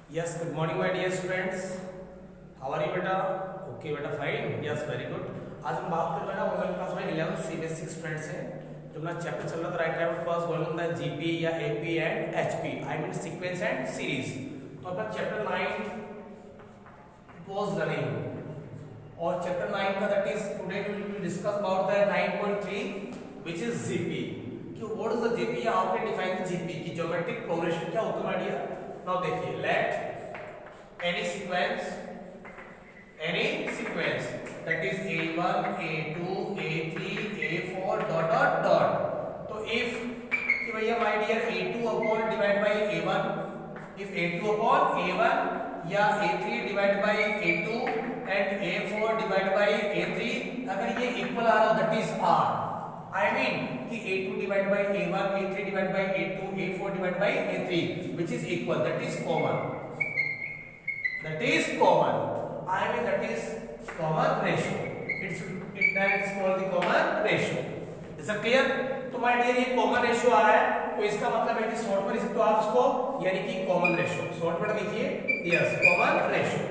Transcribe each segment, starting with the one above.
Yes, good morning my dear students. How are you बेटा? Okay बेटा fine. Yes, very good. आज हम बात कर रहे हैं ऑनलाइन क्लास में 11 सी बेसिक स्टूडेंट्स हैं जो अपना चैप्टर चल रहा था right time class going on the GP या AP and HP I mean sequence and series. तो अपना चैप्टर 9 इट वाज रनिंग और चैप्टर 9 का that is today we will discuss about the 9.3 which is GP. कि what is the GP या how can define the GP की geometric progression क्या होता है माय डियर। नाउ देखिए let any sequence that is a1 a2 a3 a4 dot dot dot। तो if कि भैया my dear a2 upon divide by a1 if a2 upon a1 या a3 divide by a2 and a4 divide by a3 अगर ये equal आ रहा हो that is r I mean कि a2 divide by a1 a3 divide by a2 a4 divide by a3 which is equal that is common I mean that is common ratio that is called the common ratio। is it clear? तो my dear ये common ratio आ रहा है तो इसका मतलब है कि short में लिख सकते हो आप इसको यानी कि common ratio शॉर्ट में लिखिए yes common ratio।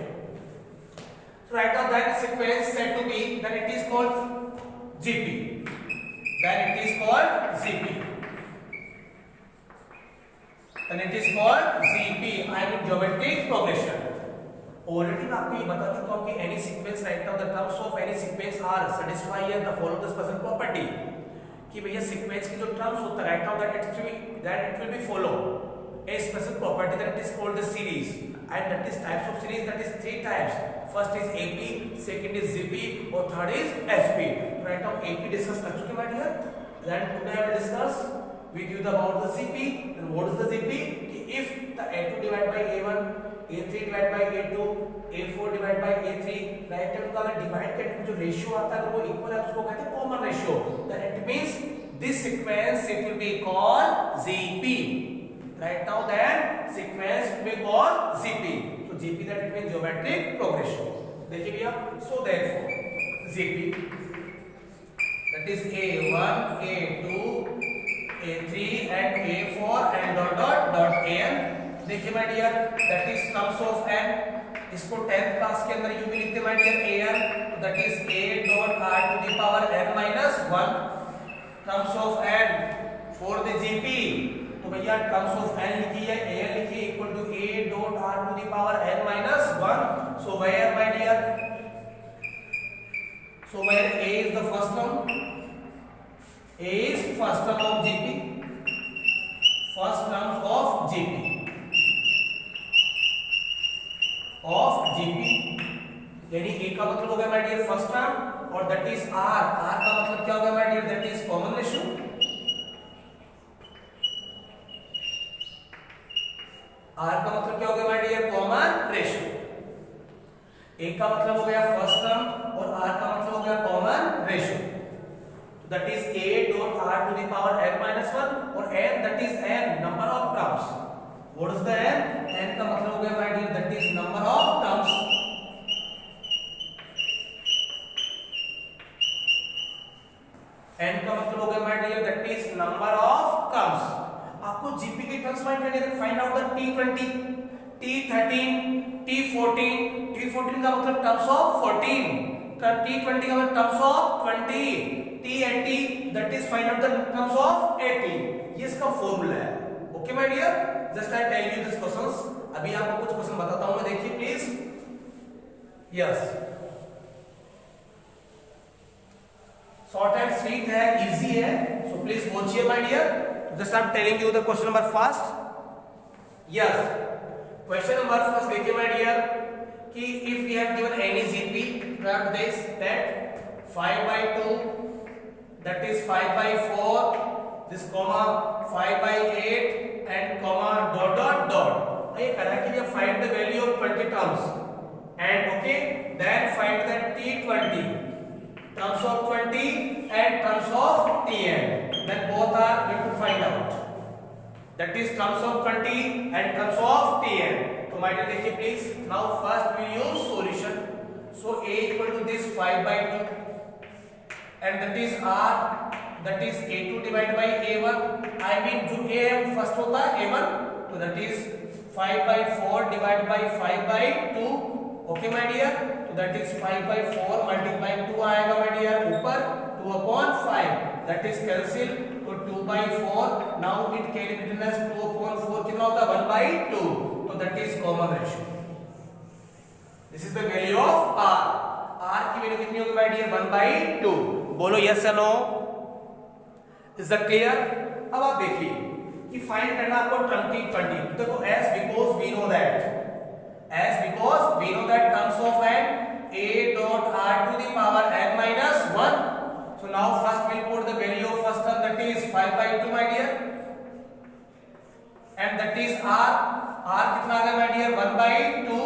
so write down that sequence said to be then it is called GP then it is called GP I mean geometric progression। Already मैं आपको ये बता चुका हूं कि any sequence right now the terms of any sequence are satisfy the follow the special property कि भैया sequence की जो टर्म्स होता है right now that it will be follow a special property that is called the series and that is types of series that is three types first is AP second is GP और third is HP. Right now AP discuss कर चुके my dear then today I will discuss with you about the GP and what is the GP कि if the A2 divided by A1 A3 divided by A2 A4 divided by A3 right hand का अगर divide करके जो ratio आता है वो equal है उसको कहते हैं common ratio then it means this sequence it will be called GP। right now then sequence will be called GP तो GP that it means geometric progression। देखिए भैया so therefore GP that is A1 A2 A3 and A4 and dot dot dot an। देखिए my dear that is terms of n इसको 10th class के अंदर you भी लिखते my dear an तो that is a dot r to the power n minus 1 terms of n for the gp तो भैया terms of n लिखी है an लिखिए equal to a dot r to the power n minus 1 so where my dear so where a is the first term A is first term of GP first term of GP यानी A का मतलब हो गया my dear first term और that is R का मतलब क्या होगा my dear that is common ratio R का मतलब क्या हो गया my dear common ratio A का मतलब हो गया फर्स्ट टर्म और R का मतलब हो गया common ratio that is a dot r to the power n minus 1 और n that is n number of terms। what is the n का मतलब हो गया my dear that is number of terms n का मतलब हो गया my dear that is number of terms। आपको जीपी की टर्म्स फाइंड करनी है find out the t20 t13 t14 t14 का मतलब टर्म्स ऑफ 14 का t20 का मतलब terms of 20 T80 that is find out the terms of 80 ये इसका फॉर्मूला है। Okay my dear just I tell you this questions अभी आपको कुछ क्वेश्चन बताता हूं मैं देखिए please yes short and sweet है इजी है सो प्लीज वॉचिए my dear just I am telling you the question number first yes question number first देखिए माय डियर कि if we have given any GP right this that 5/2 that is 5/4 this comma 5/8 and comma dot dot dot ये कह रहा है कि ये find the value of 20 terms and okay then find the t20 terms of 20 and terms of tn then both are we to find out that is terms of 20 and terms of tn तो my dear देखिए please now first we use solution so a equal to this 5/2 and that is r that is a2 divided by a1 I mean जो a first होता है a1 तो that is 5/4 divided by 5/2. Okay my dear, तो that is 5/4 multiply 2 आएगा my dear, ऊपर 2/5 that is cancel, तो 2/4. Now it can be written as 2/4 कितना होता है 1/2, तो that is common ratio. This is the value of r. r की value कितनी होगी माय डियर 1/2. बोलो यस या नो. Is that clear. अब आप देखिए कि फाइंड करना आपको 20. देखो as because we know that terms of n a dot r to the power n minus 1. So now first we'll put the value of first term, that is 5/2 my dear, and that is r कितना आ गया my dear 1/2.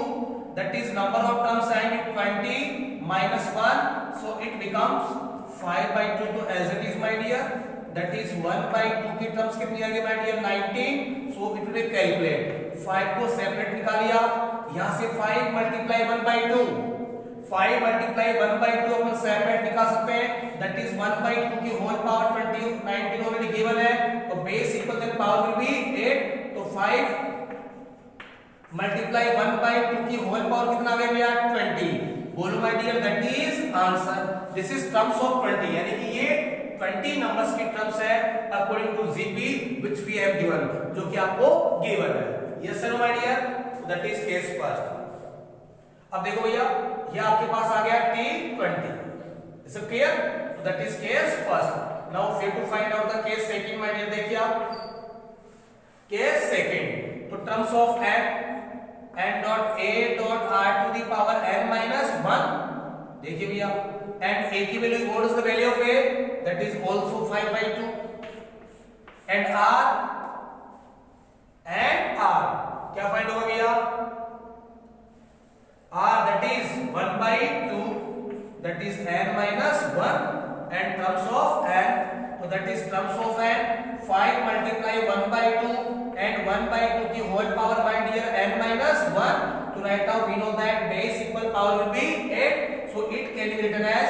that is number of terms and 20 minus 1, so it becomes 5/2. तो as it is my dear, that is 1/2 की terms कितनी आ गई my dear 19. so it will calculate 5 को separate निकालिए आप, यहां से 5 मल्टीप्लाई 1/2, 5 मल्टीप्लाई 1/2 अपन सेपरेट निकाल सकते हैं, that is 1/2 की होल पावर 20, 19 ऑलरेडी गिवन है, तो base equal then power will be 8. तो 5 मल्टीप्लाई 1/2 की होल पावर कितना आ गया भैया 20. बोलो my dear, that is answer. This is terms of 20, यानी कि ये 20 नंबर्स की टर्म्स है according to GP which we have given, जो कि आपको गिवन है. Yes sir my dear, that is case first. अब देखो भैया, ये आपके पास आ गया T20. Is it clear. That is case first. Now फिर to find out the case second my dear. देखिए आप केस सेकंड, तो terms of n dot a dot r to the power n minus 1. देखिए भैया, and a की वैल्यू, what is the value of a, that is also 5/2, and r क्या find होगा भैया r, that is 1/2, that is n minus 1, and terms of n, so that is terms of n 5 multiply 1/2 and 1/2 की whole power my dear n minus 1. to write out we know that base equal power will be 8, so it can be written as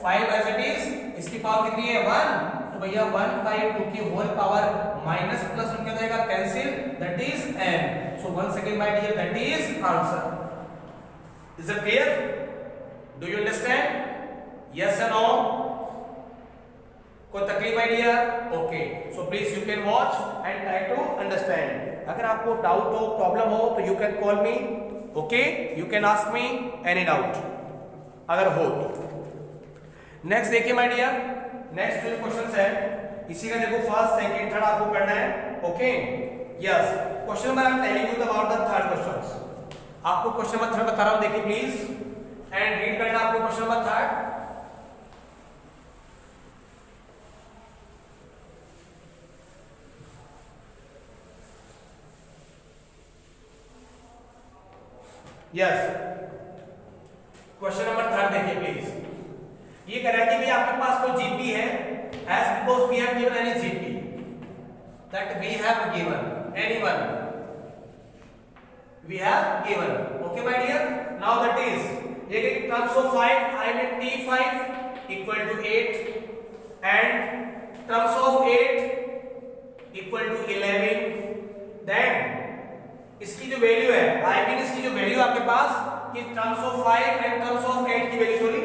5 as it is. इसकी power कितनी है 1, तो भैया 1/2 की whole power minus plus क्या हो जाएगा cancel, that is n. so once again my dear, that is answer. is it clear? do you understand? yes or no? कोई तकलीफ है dear? Okay, so please you can watch and try to understand. अगर आपको doubt हो, problem हो, तो you can call me. Okay, you can ask me any doubt अगर हो तो. नेक्स्ट देखिए माय डियर, नेक्स्ट जो क्वेश्चंस है इसी का देखो फर्स्ट सेकंड थर्ड आपको करना है. Okay yes, question number I am telling you about the third questions. आपको क्वेश्चन नंबर थर्ड बता रहा हूं, देखिए प्लीज एंड रीड करना आपको question number third. Yes, question number third देखिए प्लीज. ये कह रहा है कि भाई आपके पास कोई जीपी है, as because we have given any GP, that we have given anyone, we have given. okay my dear, now that is ये terms of 5 I mean T5 equal to 8 and terms of 8 equal to 11. then इसकी जो value है I mean इसकी जो value आपके पास कि terms of 5 and terms of 8 की value, sorry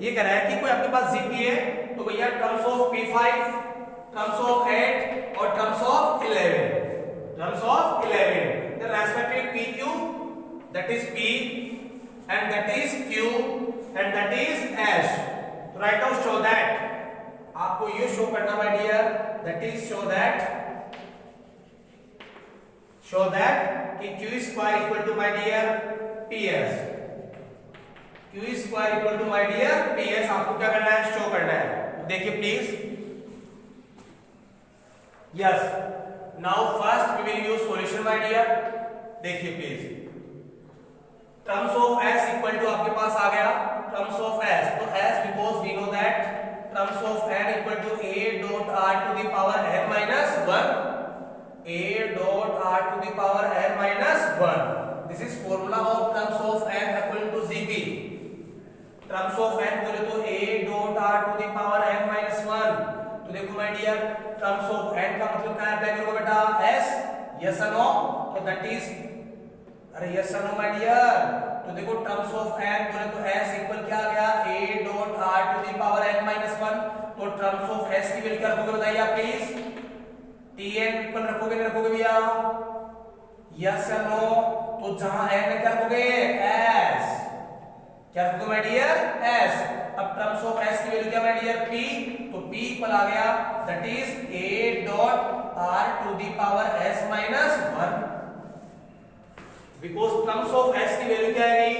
ये कह रहा है कि कोई आपके पास जीपी है, तो भैया terms of P5, terms of 8 और terms of 11, terms of 11 the respective PQ, that is P and that is Q and that is S. तो राइट नाउ शो दैट, आपको ये शो करना my dear, that is show that कि Q square equal to my dear PS, Q square equal to my dear PS. आपको क्या करना है, show करना है. देखिए please. Yes, now first we will use solution my dear. देखिए please, terms of S equal to आपके पास आ गया टर्म्स ऑफ S, तो S because we know that terms of n equal to a dot r to the power n minus 1, a dot r to the power n minus 1. This is formula of terms of n according to GP. Terms of n बोले तो a dot r to the power n minus 1. तो देखो my dear, terms of n का मतलब क्या apply करोगे बेटा S, yes और नो, तो दैट इज, अरे यस और नो माय डियर, तो देखो टर्म्स ऑफ n बोले तो s इक्वल क्या आ गया a dot r to the power n minus 1, तो टर्म्स ऑफ s की वैल्यू क्या रखोगे बताइए आप प्लीज, tn इक्वल रखोगे नहीं रखोगे भैया, यस या नो, तो जहां n है क्या रखोगे s, क्या रखोगे माय डियर s, अब टर्म्स ऑफ s की वैल्यू क्या माय डियर p, तो p इक्वल आ गया that is a dot r to the power s minus 1, because terms of s की वैल्यू क्या आएगी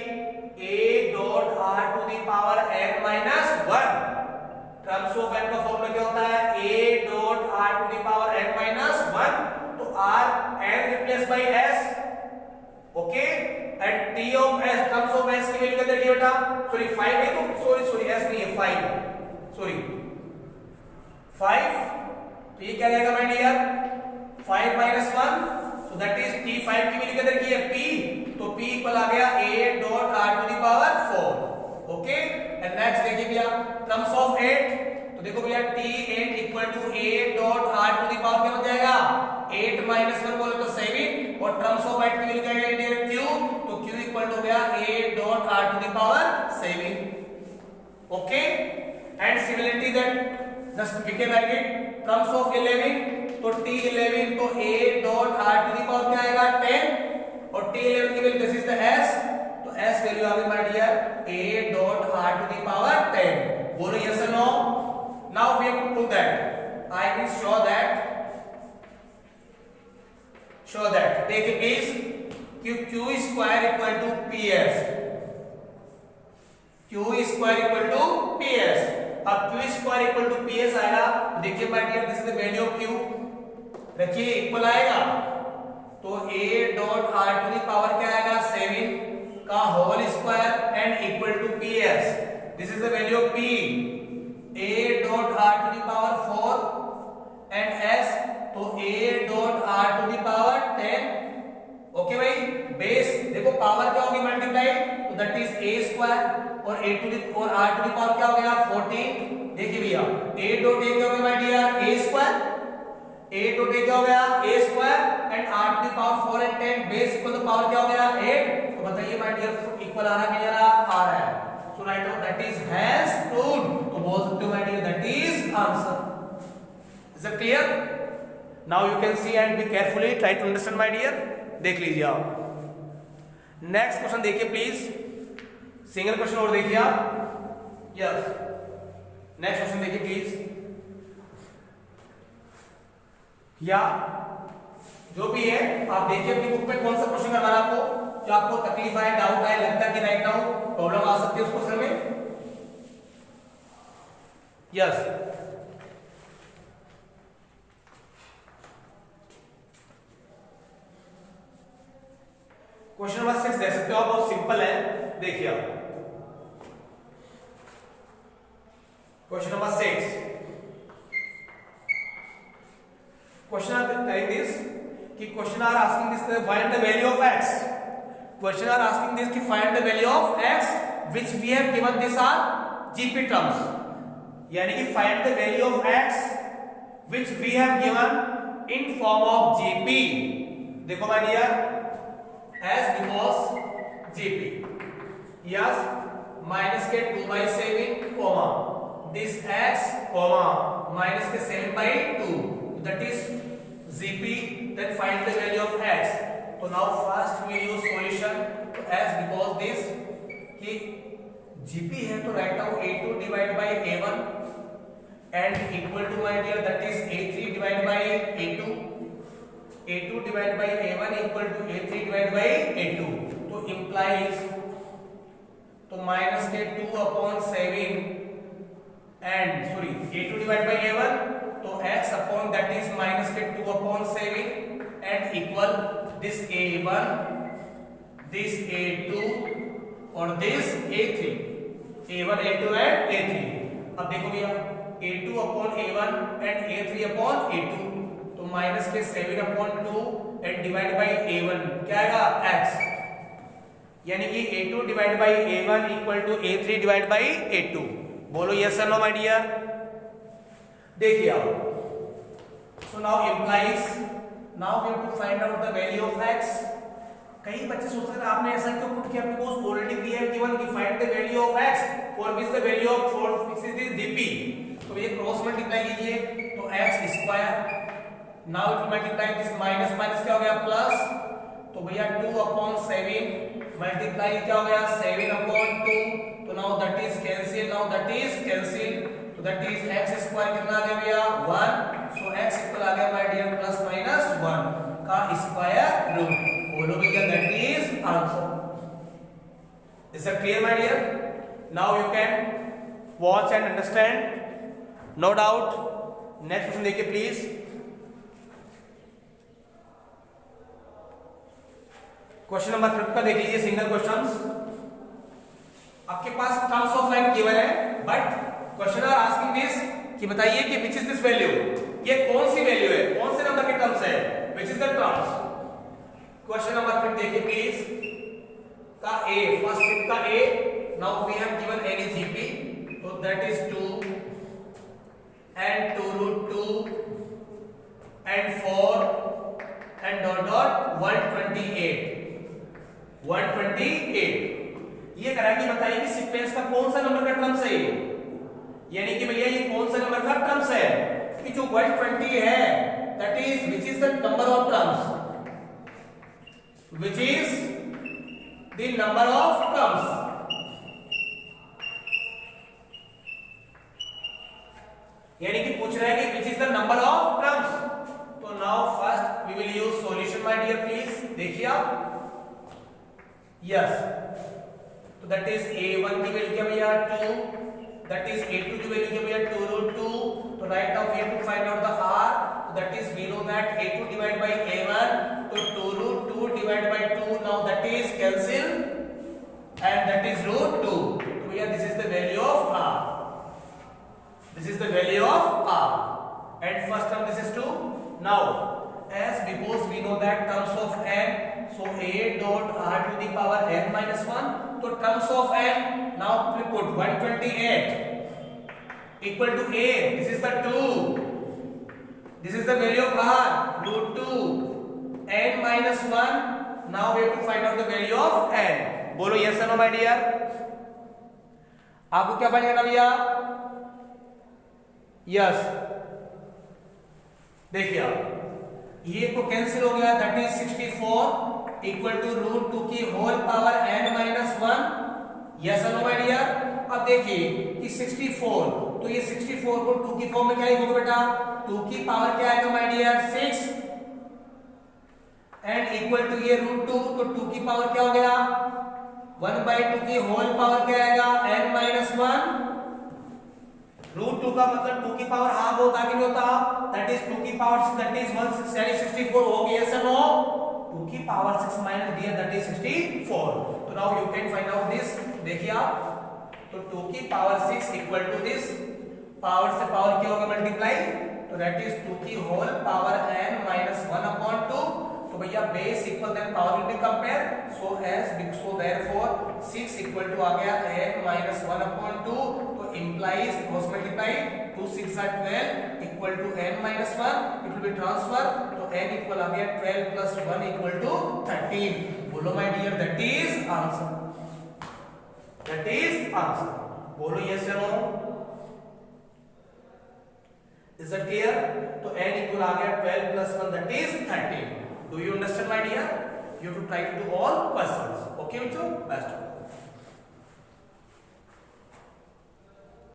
a dot r to the power n minus 1, terms of n का formula क्या होता है a dot r to the power n minus 1, तो r n replace by s, okay, and t of s, terms of s की value कितनी है बेटा, sorry 5 है, तो सॉरी s नहीं है 5, सॉरी 5, तो ये क्या रहेगा my dear 5 minus 1, so that is t5 की वैल्यू कितनी की है p, तो p इक्वल आ गया a dot r to the power 4, okay, and next देखिए भैया टर्म्स ऑफ 8, तो देखो भैया t8 equal to a dot r to the power क्या बन जाएगा 8 माइनस 1 बोले तो 7, और टर्म्स ऑफ 8 की वैल्यू क्या आएगा q, तो q इक्वल हो गया a dot r to the power 7, okay, and similarity that just we can write it, terms of 11, तो t11 तो a dot r to the power क्या आएगा 10, और t11 की value this is the s, तो s value आ गई my dear a dot r to the power 10, बोलो यस और no, now we have to prove that, I will show that देखिए प्लीज कि q square equal to ps, q square equal to ps, अब q square equal to ps आएगा, देखिए my dear this is the value of q, देखिए equal आएगा, तो a dot r to the power क्या आएगा 7 का whole square and equal to ps, this is the value of p, a dot r to the power 4 and s, तो a dot r to the power 10, okay भाई, base देखो power क्या होगी multiply, तो that is a square, और a to the और r to the power क्या हो गया 14, देखिए भैया a डॉट a क्या हो गया my dear a square, a dot a क्या हो गया a square and r to the power 4 and 10, base equal to power क्या हो गया 8, तो बताइए माय डियर इक्वल आ रहा है कि नहीं आ रहा है, so write down that is has proved, तो बोल सकते हो my dear that is answer, is it clear, now you can see and be carefully try to understand my dear, देख लीजिए आप, नेक्स्ट क्वेश्चन देखिए प्लीज, सिंगल क्वेश्चन और देखिए आप, यस नेक्स्ट क्वेश्चन देखिए प्लीज, या जो भी है आप देखिए अपनी बुक में कौन सा क्वेश्चन करवाना आपको, जो आपको तकलीफ आए, डाउट आए, लगता है कि राइट नाउ प्रॉब्लम आ सकती है उस क्वेश्चन में, यस क्वेश्चन नंबर 6 देख सकते हो आप, बहुत सिंपल है, देखिए आप question number 6, question are telling this कि question are asking this find the value of x, question are asking this कि find the value of x which we have given this are GP terms, यानी कि find the value of x which we have given in form of GP, देखो my dear as because gp, yes minus के 2/7 comma this x comma minus के 7/2, that is gp, then find the value of x, so now first we use solution, तो as because this कि gp है तो write down a2 divided by a1 and equal to my dear that is a3 divided by a2, a2 divided by a1 equal to a3 divided by a2, तो implies तो minus के 2/7 and sorry a2 divided by a1, तो x upon that is minus के 2/7 and equal this a1, this a2 और this a3, a1 a2 and a3, अब देखो भैया a2/a1 and a3/a2, तो माइनस के 7/2 एंड डिवाइड बाई a1 क्या आएगा x, यानी कि a2 divide by a1 equal to a3 divide by a2, बोलो यस और नो माय डियर, देखिए आप, so now now we have to find out the value of x। कई बच्चे सोचते हैं आपने ऐसा क्यों पुट किया, because already we have given कि find the value of x for which the value of for which is dp। तो ये क्रॉस मल्टीप्लाई कीजिए तो x square, now it multiply this minus minus क्या हो गया प्लस, तो भैया 2/7 मल्टीप्लाई क्या हो गया 7/2, तो now that is cancel, now that is cancel, तो दैट इज x स्क्वायर कितना आ गया भैया 1, सो x इक्वल आ गया माय डियर प्लस माइनस 1 का स्क्वायर रूट। बोलो भैया that is answer. Is it clear my dear? Now you can watch and understand, no doubt. Next question देखिए प्लीज। क्वेश्चन नंबर 5 का देख लीजिए, सिंगल क्वेश्चंस। आपके पास टर्म्स ऑफ n गिवन है, but question are asking this कि बताइए कि विच इज दिस वैल्यू, ये कौन सी वैल्यू है, कौन से नंबर के टर्म्स है, which is the terms. Question number 5 देखिए प्लीज का a, फर्स्ट फिफ्थ का a, now we have given n is gp, तो दैट इज 2 and 2 root 2 and 4 and dot dot 128। ये कराएंगे, बताइए कि सीक्वेंस का कौन सा नंबर का टर्म्स है, यानी कि भैया ये कौन सा नंबर का टर्म्स है, कि जो 120 है that is which is the number of terms, which is the number of terms. यानी कि पूछ रहा है कि which is the number of terms. तो now first we will use solution my dear please. देखिए आप, यस, तो दैट इज a1 की वैल्यू क्या भैया 2, दैट इज a2 की वैल्यू क्या भैया 2 root 2, तो right now we have to find out the r, तो that is we know that a2 divide by a1, तो 2 root 2 divide by 2, now that is cancel and that is root 2, तो भैया this is the value of r, this is the value of r, and first term this is 2. Now as because we know that terms of n, so a dot r to the power n minus 1, so terms of n, now we put 128 equal to a, this is the 2, this is the value of r root 2 n minus 1, now we have to find out the value of n। बोलो yes or no my dear, आपको क्या find करना भैया, yes, देखिए आप ये तो cancel हो गया, that is 64 equal to root 2 की whole power n minus 1, yes और नो माय डियर। अब देखिए कि 64, तो ये 64 को 2 की फॉर्म में क्या लिखोगे बेटा, 2 की पावर क्या आएगा my dear 6 and equal to ये रूट 2, तो 2 की पावर क्या हो गया 1/2 की होल पावर क्या आएगा n माइनस 1, रूट 2 का मतलब 2 की पावर हाफ होता कि नहीं होता, दैट इज 2 की पावर 6, दैट इज 164 हो गया, यस और नो, 2 की power 6 minus dear that is 64। तो now you can find out this, देखिए आप, तो 2 की power 6 equal to this, power से पावर क्या होगी मल्टीप्लाई, तो दैट इज 2 की होल पावर n minus 1/2, तो भैया base equal then power will be compare, so as so therefore 6 equal to आ गया n minus 1/2, तो implies cross multiply 2 6 are 12 equal to n minus 1, it will be transfer, तो n equal आ गया 12 plus 1 equal to 13। बोलो my dear that is answer, that is answer. बोलो yes या no, is it clear? तो n equal आ गया 12 plus 1 that is 13। Do you understand my dear? You have to try to do all questions. Okay, bachcho? Best of luck.